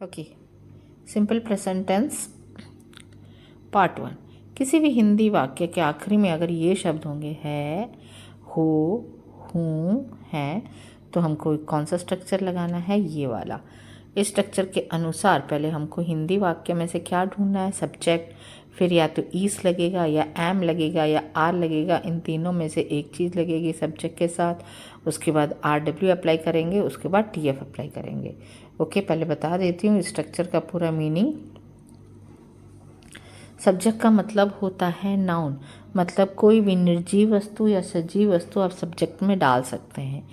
Okay, simple present tense part 1। किसी भी हिंदी वाक्य के आखिरी में अगर ये शब्द होंगे है, हो, हूँ, है, तो हमको कौन सा स्ट्रक्चर लगाना है, ये वाला। इस स्ट्रक्चर के अनुसार पहले हमको हिंदी वाक्य में से क्या ढूंढना है, सब्जेक्ट, फिर या तो ईस लगेगा या एम लगेगा या आर लगेगा, इन तीनों में से एक चीज़ लगेगी सब्जेक्ट के साथ। उसके बाद आर डब्ल्यू अप्लाई करेंगे, उसके बाद टी एफ अप्लाई करेंगे। ओके, पहले बता देती हूँ स्ट्रक्चर का पूरा मीनिंग। सब्जेक्ट का मतलब होता है नाउन, मतलब कोई भी निर्जीव वस्तु या सजीव वस्तु आप सब्जेक्ट में डाल सकते हैं।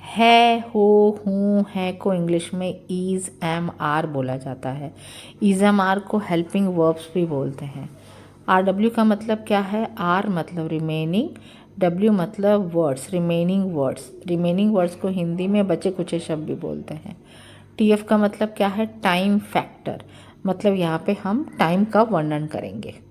है, हो, हूँ, है को इंग्लिश में इज़, एम, आर बोला जाता है। इज़, एम, आर को हेल्पिंग वर्ब्स भी बोलते हैं। आर डब्ल्यू का मतलब क्या है, आर मतलब रिमेनिंग, डब्ल्यू मतलब words, remaining words. Remaining words को हिंदी में बचे कुचे शब्द भी बोलते हैं। टी एफ का मतलब क्या है, टाइम फैक्टर, मतलब यहाँ पे हम टाइम का वर्णन करेंगे।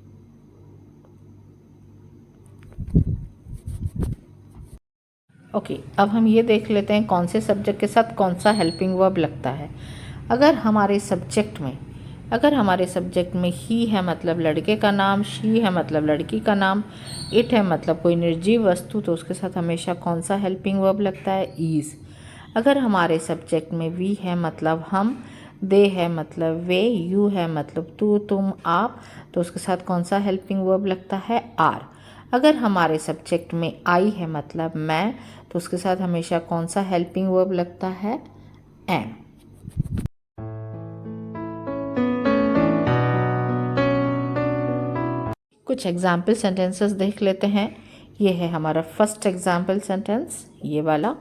ओके, अब हम ये देख लेते हैं कौन से सब्जेक्ट के साथ कौन सा हेल्पिंग वर्ब लगता है। अगर हमारे सब्जेक्ट में ही है मतलब लड़के का नाम, शी है मतलब लड़की का नाम, इट है मतलब कोई निर्जीव वस्तु, तो उसके साथ हमेशा कौन सा हेल्पिंग वर्ब लगता है, इज़। अगर हमारे सब्जेक्ट में वी है मतलब हम, दे है मतलब वे, यू है मतलब तू, तुम, आप, तो उसके साथ कौन सा हेल्पिंग वर्ब लगता है, आर। अगर हमारे सब्जेक्ट में आई है मतलब मैं, तो उसके साथ हमेशा कौन सा हेल्पिंग वर्ब लगता है, एम। कुछ एग्जाम्पल सेंटेंसेस देख लेते हैं। ये है हमारा फर्स्ट एग्जाम्पल सेंटेंस, ये वाला।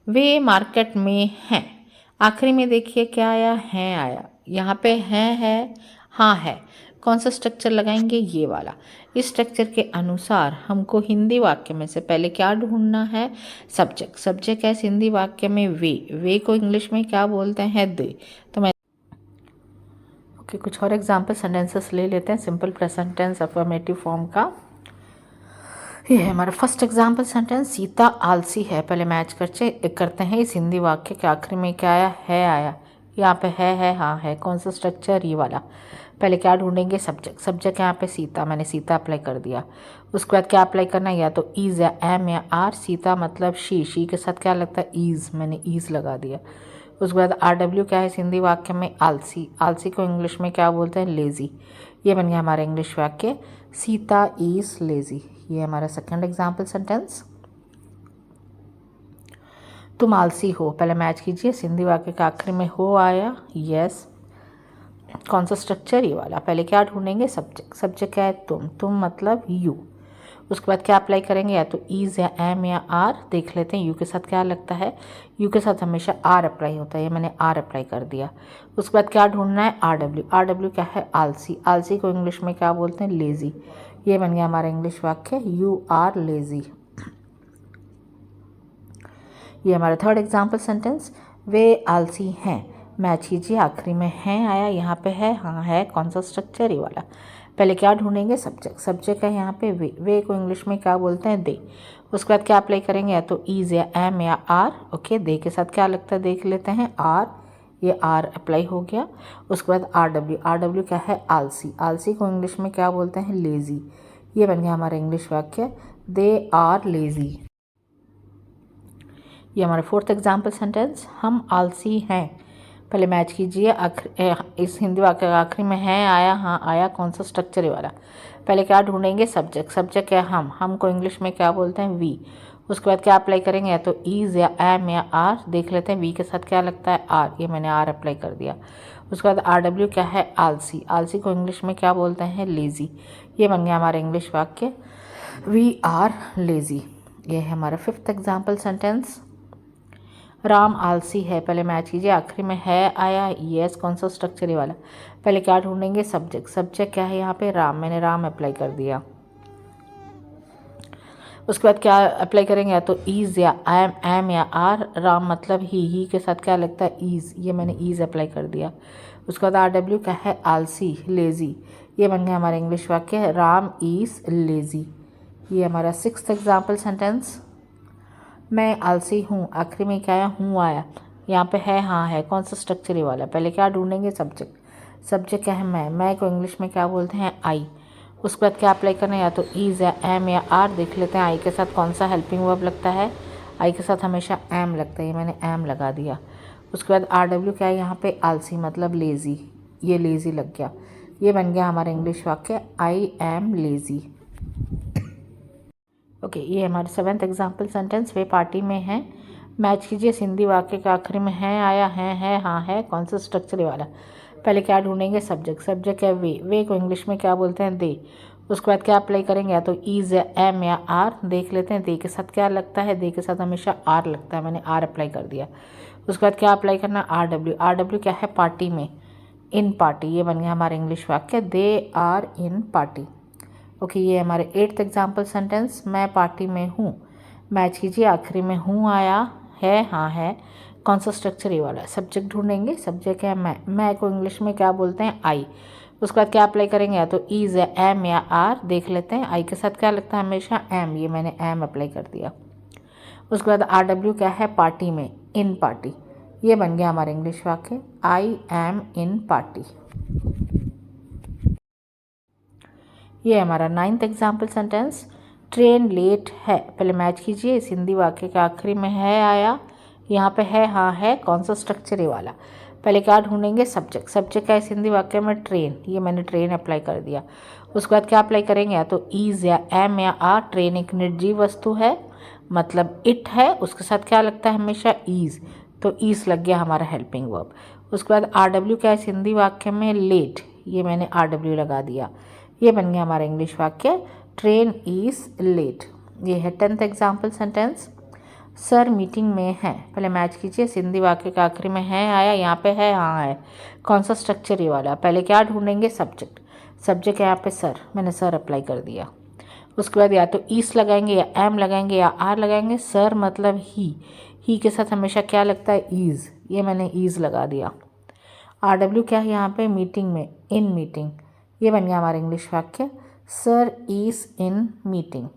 वे मार्केट में हैं। आखिरी में देखिए क्या आया, हैं आया। यहाँ पे है, हाँ है। कौन सा स्ट्रक्चर लगाएंगे, ये वाला। इस स्ट्रक्चर के अनुसार हमको हिंदी वाक्य में से पहले क्या ढूंढना है, सब्जेक्ट। सब्जेक्ट है हिंदी वाक्य में वे को इंग्लिश में क्या बोलते हैं, दे। तो मैं ओके, कुछ और एग्जाम्पल सेंटेंसेस ले लेते हैं simple present tense affirmative form का। ये है हमारा फर्स्ट एग्जाम्पल सेंटेंस, सीता आलसी है। पहले मैच करते हैं इस हिंदी वाक्य के आखिरी में क्या आया, है आया। यहाँ पे है, हाँ है। कौन सा स्ट्रक्चर, ये वाला। पहले क्या ढूंढेंगे, सब्जेक्ट। सब्जेक्ट यहाँ पे सीता, मैंने सीता अप्लाई कर दिया। उसके बाद क्या अप्लाई करना है, या तो ईज या एम या आर। सीता मतलब शी के साथ क्या लगता है, ईज, मैंने ईज लगा दिया। उसके बाद आर डब्ल्यू क्या है हिंदी वाक्य में, आलसी। आलसी को इंग्लिश में क्या बोलते हैं, लेज़ी। ये बन गया हमारा इंग्लिश वाक्य, सीता इज लेज़ी। ये हमारा सेकंड एग्जाम्पल सेंटेंस। तुम आलसी हो। पहले मैच कीजिए, सिंधी वाक्य का आखिरी में हो आया, यस। कौन सा स्ट्रक्चर, ये वाला। पहले क्या ढूंढेंगे, सब्जेक्ट। सब्जेक्ट क्या है, तुम मतलब यू। उसके बाद क्या अप्लाई करेंगे, या तो ईज या एम या आर। देख लेते हैं यू के साथ क्या लगता है, यू के साथ हमेशा आर अप्लाई होता है, ये मैंने आर अप्लाई कर दिया। उसके बाद क्या ढूंढना है, आर डब्ल्यू। आर डब्ल्यू क्या है, आलसी। आलसी को इंग्लिश में क्या बोलते हैं, लेज़ी। ये बन गया हमारा इंग्लिश वाक्य, यू आर लेज़ी। ये हमारा थर्ड एग्जाम्पल सेंटेंस, वे आलसी हैं। मैच कीजिए, आखिरी में हैं आया, यहाँ पे है, हाँ है। कौन सा स्ट्रक्चर, ये वाला। पहले क्या ढूंढेंगे, सब्जेक्ट। सब्जेक्ट है यहाँ पे वे को इंग्लिश में क्या बोलते हैं, दे। उसके बाद क्या अप्लाई करेंगे, या तो ईज या एम या आर। ओके, दे के साथ क्या लगता है, देख लेते हैं, आर। ये आर अप्लाई हो गया। उसके बाद आर डब्ल्यू। आर डब्ल्यू क्या है, आलसी। आलसी को इंग्लिश में क्या बोलते हैं, लेज़ी। ये बन गया हमारा इंग्लिश वाक्य, दे आर लेज़ी। ये हमारा फोर्थ एग्जाम्पल सेंटेंस, हम आलसी हैं। पहले मैच कीजिए, इस हिंदी वाक्य का आखिरी में है आया, हाँ आया। कौन सा स्ट्रक्चर, वाला। पहले क्या ढूंढेंगे, सब्जेक्ट। सब्जेक्ट है हम को इंग्लिश में क्या बोलते हैं, वी। उसके बाद क्या अप्लाई करेंगे, या तो ईज या एम या आर। देख लेते हैं वी के साथ क्या लगता है, आर। ये मैंने आर अप्लाई कर दिया। उसके बाद आर डब्ल्यू क्या है, आलसी। आलसी को इंग्लिश में क्या बोलते हैं, लेज़ी। ये बन गया हमारा इंग्लिश वाक्य, वी आर लेज़ी। ये है हमारा फिफ्थ एग्जाम्पल सेंटेंस, राम आलसी है। पहले मैच कीजिए, आखिरी में है आया, यस। कौन सा स्ट्रक्चर, ये वाला। पहले क्या ढूंढेंगे, सब्जेक्ट। सब्जेक्ट क्या है यहाँ पे, राम। मैंने राम अप्लाई कर दिया। उसके बाद क्या अप्लाई करेंगे, या तो ईज या एम या आर। राम मतलब ही के साथ क्या लगता है, ईज। ये मैंने ईज अप्लाई कर दिया। उसके बाद आर डब्ल्यू क्या है, आलसी, लेज़ी। ये बन गया हमारा इंग्लिश वाक्य, राम इज लेज़ी। ये हमारा सिक्स्थ एग्जाम्पल सेंटेंस, मैं आलसी हूँ। आखिरी में क्या आया, हूँ आया। यहाँ पे है हाँ है, कौन सा स्ट्रक्चर ये वाला। पहले क्या ढूंढेंगे, सब्जेक्ट। सब्जेक्ट क्या है, मैं को इंग्लिश में क्या बोलते हैं, आई। उसके बाद क्या अप्लाई करना है, या तो इज़ या एम या आर। देख लेते हैं आई के साथ कौन सा हेल्पिंग वर्ब लगता है। आई के साथ हमेशा एम लगता है, ये मैंने एम लगा दिया। उसके बाद आर डब्ल्यू क्या है यहाँ पे, आलसी मतलब लेज़ी, ये लेज़ी लग गया। ये बन गया हमारा इंग्लिश वाक्य, आई एम लेज़ी। ओके, ये हमारे 7th एग्जाम्पल सेंटेंस, वे पार्टी में हैं। मैच कीजिए, सिंधी वाक्य के आखिरी में है आया, है हाँ है, कौन सा स्ट्रक्चर ये वाला। पहले क्या ढूंढेंगे, सब्जेक्ट। सब्जेक्ट है वे को इंग्लिश में क्या बोलते हैं, दे। उसके बाद क्या अप्लाई करेंगे, या तो इज़ या एम या आर। देख लेते हैं दे के साथ क्या लगता है, दे के साथ हमेशा आर लगता है, मैंने आर अप्लाई कर दिया। उसके बाद क्या अप्लाई करना, आर डब्ल्यू। आर डब्ल्यू क्या है, पार्टी में, इन पार्टी। ये बन गया हमारा इंग्लिश वाक्य, they are in party. Okay, ये हमारे 8th एग्जाम्पल सेंटेंस, मैं पार्टी में हूँ। मैच कीजिए, आखिरी में आया, है हाँ है, कौन सा स्ट्रक्चर ये वाला। सब्जेक्ट ढूंढेंगे, सब्जेक्ट है मैं को इंग्लिश में क्या बोलते हैं, आई। उसके बाद क्या अप्लाई करेंगे, या तो इज़ या एम या आर। देख लेते हैं आई के साथ क्या लगता है, हमेशा एम, ये मैंने एम अप्लाई कर दिया। उसके बाद आर डब्ल्यू क्या है, पार्टी में, इन पार्टी। ये बन गया हमारा इंग्लिश वाक्य, आई एम इन पार्टी। ये हमारा 9th example sentence, train late है। पहले मैच कीजिए, इस हिंदी वाक्य के आखिरी में है आया, यहाँ पे है हाँ है, कौन सा स्ट्रक्चर ये वाला। पहले क्या ढूंढेंगे, सब्जेक्ट। सब्जेक्ट का इस हिंदी वाक्य में ट्रेन, ये मैंने ट्रेन अप्लाई कर दिया। उसके बाद क्या अप्लाई करेंगे, या तो इज़ या एम या आर। ट्रेन एक निर्जीव वस्तु है, मतलब इट है, उसके साथ क्या लगता है हमेशा, ईज़, तो ईज़ लग गया हमारा हेल्पिंग वर्ब। उसके बाद आर डब्ल्यू क्या है इस हिंदी वाक्य में, लेट, ये मैंने आर डब्ल्यू लगा दिया। ये बन गया हमारा इंग्लिश वाक्य, ट्रेन इज़ लेट। ये है 10th example sentence, sir meeting में है। पहले मैच कीजिए, सिंधी वाक्य के आखिरी में है आया, यहाँ पे है हाँ है, कौन सा स्ट्रक्चर ये वाला। पहले क्या ढूंढेंगे, सब्जेक्ट। सब्जेक्ट यहाँ पे सर, मैंने सर अप्लाई कर दिया। उसके बाद या तो ईस लगाएंगे या एम लगाएंगे या आर लगाएंगे। सर मतलब ही के साथ हमेशा क्या लगता है, ईज़, ये मैंने ईज़ लगा दिया। आर डब्ल्यू क्या है यहाँ पे, मीटिंग में, इन मीटिंग। ये बन गया हमारा इंग्लिश वाक्य, सर इज़ इन मीटिंग।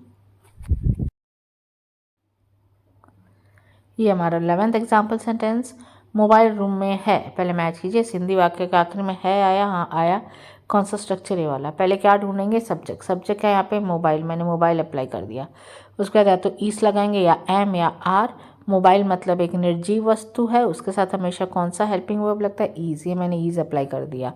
ये हमारा 11th example sentence, mobile room में है। पहले मैच कीजिए, सिंधी वाक्य के आखिर में है आया, हाँ आया, कौन सा स्ट्रक्चर ये वाला। पहले क्या ढूंढेंगे, सब्जेक्ट। सब्जेक्ट है यहाँ पे मोबाइल, मैंने मोबाइल अप्लाई कर दिया। उसके बाद या तो ईस लगाएंगे या एम या आर। मोबाइल मतलब एक निर्जीव वस्तु है, उसके साथ हमेशा कौन सा हेल्पिंग वर्ब लगता है, ईज़, ये मैंने ईज़ अप्लाई कर दिया।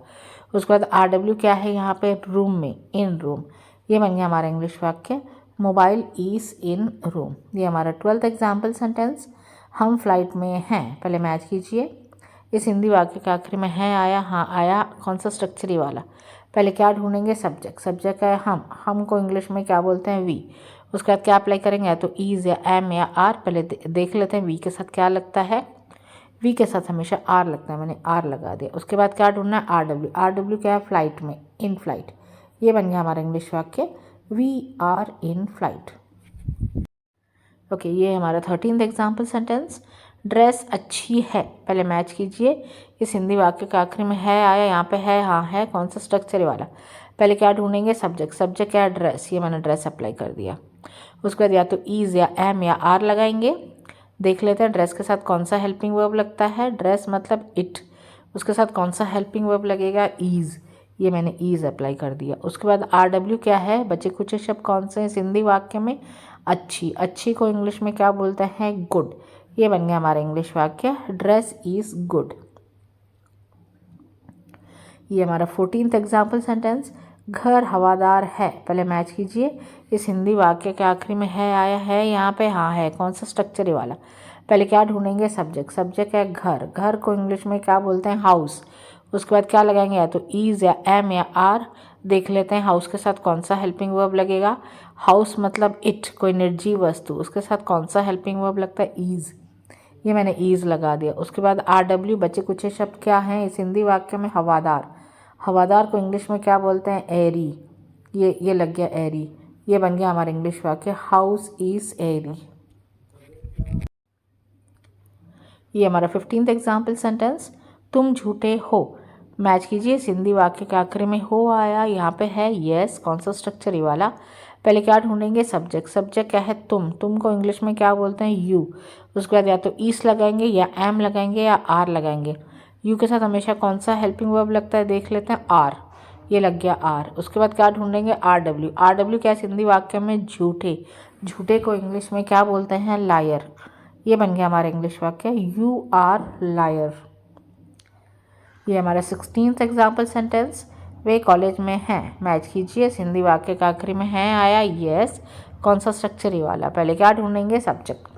उसके बाद आर डब्ल्यू क्या है यहाँ पे, रूम में, इन रूम। ये बन गया हमारा इंग्लिश वाक्य, मोबाइल इज़ इन रूम। ये हमारा 12th एग्जाम्पल सेंटेंस, हम फ्लाइट में हैं। पहले मैच कीजिए, इस हिंदी वाक्य के आखिर में है आया, हाँ आया, कौन सा स्ट्रक्चर ये वाला। पहले क्या ढूंढेंगे, सब्जेक्ट। सब्जेक्ट है हम को इंग्लिश में क्या बोलते हैं, वी। उसके बाद क्या अप्लाई करेंगे, या तो ईज़ या एम या आर। पहले देख लेते हैं वी के साथ क्या लगता है, वी के साथ हमेशा आर लगता है, मैंने आर लगा दिया। उसके बाद क्या ढूंढना है, आर डब्ल्यू। आर डब्ल्यू क्या है, फ्लाइट में, इन फ्लाइट। ये बन गया हमारा इंग्लिश वाक्य, we are in flight. Okay, ये हमारा 13th एग्जाम्पल सेंटेंस, ड्रेस अच्छी है। पहले मैच कीजिए, इस हिंदी वाक्य के आखिरी में है आया, यहाँ पे है हाँ है, कौन सा स्ट्रक्चर वाला। पहले क्या ढूंढेंगे, सब्जेक्ट। सब्जेक्ट क्या है, ड्रेस, ये मैंने ड्रेस अप्लाई कर दिया। उसके बाद या तो ईज़ या एम या आर लगाएंगे। देख लेते हैं ड्रेस के साथ कौन सा हेल्पिंग वर्ब लगता है, ड्रेस मतलब इट, उसके साथ कौन सा हेल्पिंग वर्ब लगेगा, ईज़, ये मैंने ईज़ अप्लाई कर दिया। उसके बाद आर डब्ल्यू क्या है, बचे कुछ शब्द कौन से हैं हिंदी वाक्य में, अच्छी। अच्छी को इंग्लिश में क्या बोलते हैं, गुड। ये बन गया हमारा इंग्लिश वाक्य, ड्रेस इज़ गुड। ये हमारा 14th एग्जाम्पल सेंटेंस, घर हवादार है। पहले मैच कीजिए, इस हिंदी वाक्य के आखिरी में है आया, है यहाँ पे हाँ है, कौन सा स्ट्रक्चर ये वाला। पहले क्या ढूंढेंगे, सब्जेक्ट। सब्जेक्ट है घर, घर को इंग्लिश में क्या बोलते हैं, हाउस। उसके बाद क्या लगाएंगे, या तो ईज़ या एम या आर। देख लेते हैं हाउस के साथ कौन सा हेल्पिंग वर्ब लगेगा, हाउस मतलब इट, कोई निर्जीव वस्तु, उसके साथ कौन सा हेल्पिंग वर्ब लगता है, ईज़, ये मैंने ईज़ लगा दिया। उसके बाद आर डब्ल्यू, बचे कुछ शब्द क्या हैं इस हिंदी वाक्य में, हवादार। हवादार को इंग्लिश में क्या बोलते हैं, एरी, ये लग गया एरी। ये बन गया हमारा इंग्लिश वाक्य, हाउस इज़ एरी। ये हमारा 15th एग्जाम्पल सेंटेंस, तुम झूठे हो। मैच कीजिए, सिंधी वाक्य के आखिरी में हो आया, यहाँ पे है येस, कौन सा स्ट्रक्चर ये वाला। पहले क्या ढूंढेंगे, सब्जेक्ट। सब्जेक्ट क्या है, तुम को इंग्लिश में क्या बोलते हैं, यू। उसके बाद या तो ईस लगाएंगे या एम लगाएंगे या आर लगाएंगे। यू के साथ हमेशा कौन सा हेल्पिंग वर्ब लगता है, देख लेते हैं, आर। ये लग गया आर। उसके बाद क्या ढूंढेंगे, आर डब्ल्यू। आर डब्ल्यू क्या है हिंदी वाक्य में, झूठे। झूठे को इंग्लिश में क्या बोलते हैं, लायर। ये बन गया हमारा इंग्लिश वाक्य, यू आर लायर। ये हमारा 16th एग्जाम्पल सेंटेंस, वे कॉलेज में हैं। मैच कीजिए, हिंदी वाक्य का आखिरी में है आया, यस। कौन सा स्ट्रक्चर ये वाला। पहले क्या ढूंढेंगे, सब्जेक्ट।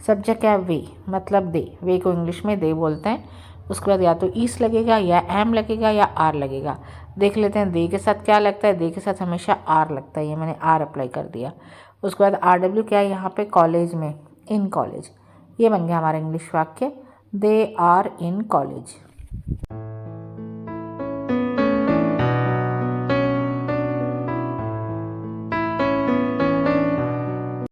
सब्जेक्ट क्या है, वे, मतलब दे। वे को इंग्लिश में दे बोलते हैं। उसके बाद या तो ईस लगेगा या एम लगेगा या आर लगेगा। देख लेते हैं दे के साथ क्या लगता है, दे के साथ हमेशा आर लगता है, ये मैंने आर अप्लाई कर दिया। उसके बाद आर डब्ल्यू क्या है यहाँ पे, कॉलेज में, इन कॉलेज। ये बन गया हमारा इंग्लिश वाक्य, दे आर इन कॉलेज।